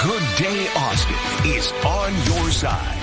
Good Day Austin is on your side.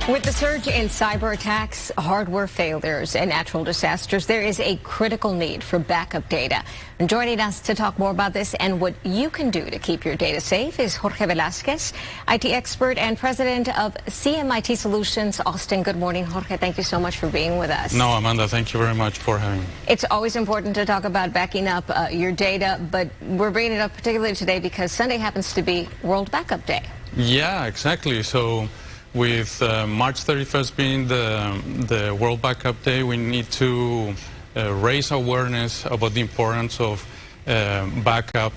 With the surge in cyber attacks, hardware failures, and natural disasters, there is a critical need for backup data. And joining us to talk more about this and what you can do to keep your data safe is Jorge Velasquez, IT expert and president of CMIT Solutions. Austin, good morning, Jorge. Thank you so much for being with us. No, Amanda, thank you very much for having me. It's always important to talk about backing up your data, but we're bringing it up particularly today because Sunday happens to be World Backup Day. Yeah, exactly. So with March 31st being the World Backup Day, we need to raise awareness about the importance of backup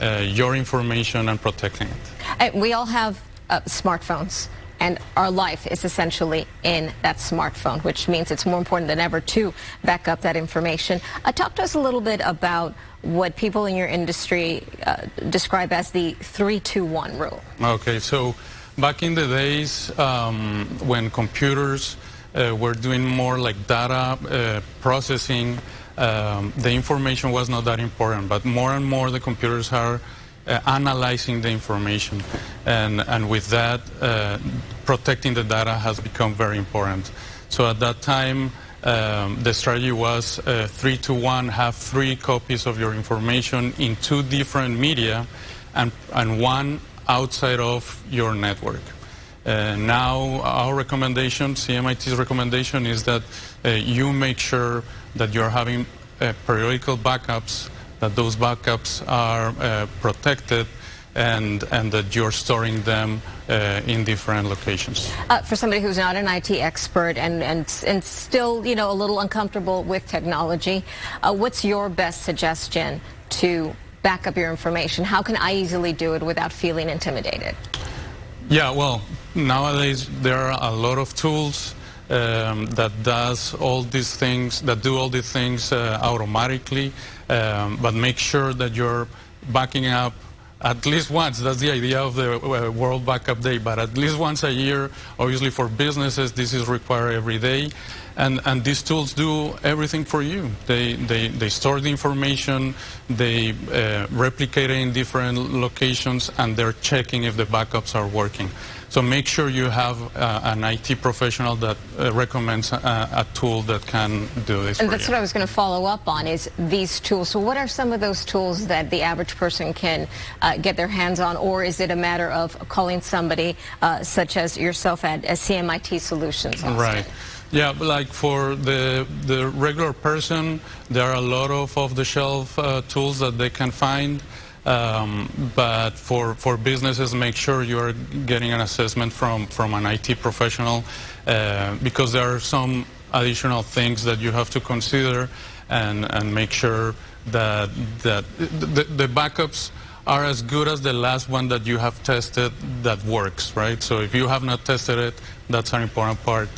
your information and protecting it. We all have smartphones, and our life is essentially in that smartphone, which means it's more important than ever to back up that information. Talk to us a little bit about what people in your industry describe as the 3-2-1 rule. Okay, so back in the days when computers were doing more like data processing, the information was not that important, but more and more the computers are analyzing the information, and with that protecting the data has become very important. So at that time the strategy was 3-2-1, have 3 copies of your information in 2 different media and one outside of your network. Now our recommendation, CMIT's recommendation, is that you make sure that you're having periodical backups, that those backups are protected, and that you're storing them in different locations. For somebody who's not an IT expert and still, you know, a little uncomfortable with technology, what's your best suggestion to back up your information? How can I easily do it without feeling intimidated? Yeah, well, nowadays there are a lot of tools that do all these things automatically, but make sure that you're backing up at least once. That's the idea of the World Backup Day, but at least once a year. Obviously for businesses this is required every day, and these tools do everything for you. They store the information, they replicate it in different locations, and they're checking if the backups are working. So make sure you have an IT professional that recommends a tool that can do this. And that's what I was going to follow up on, is these tools. So what are some of those tools that the average person can get their hands on, or is it a matter of calling somebody such as yourself at CMIT Solutions? Austin? Right. Yeah, like for the regular person, there are a lot of off-the-shelf tools that they can find. But for businesses, make sure you're getting an assessment from an IT professional, because there are some additional things that you have to consider, and make sure that the backups are as good as the last one that you have tested that works, right? So if you have not tested it, that's an important part.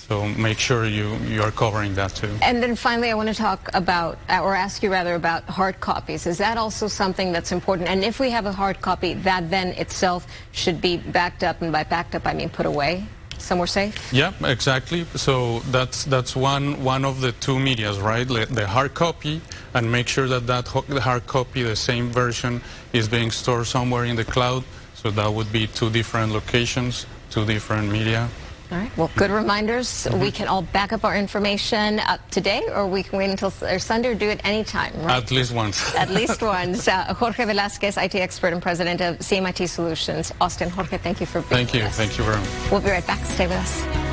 So make sure you are covering that too. And then finally, I want to talk about, or ask you rather, about hard copies. Is that also something that's important? And if we have a hard copy, that then itself should be backed up, and by backed up I mean put away somewhere safe? Yeah, exactly. So that's one of the 2 medias, right? The hard copy, and make sure that the hard copy, the same version, is being stored somewhere in the cloud. So that would be 2 different locations, 2 different media. All right. Well, good reminders. We can all back up our information today, or we can wait until Sunday, or do it anytime, right? At least once. At least once. Jorge Velasquez, IT expert and president of CMIT Solutions. Austin, Jorge, thank you for being with us. Thank you very much. We'll be right back. Stay with us.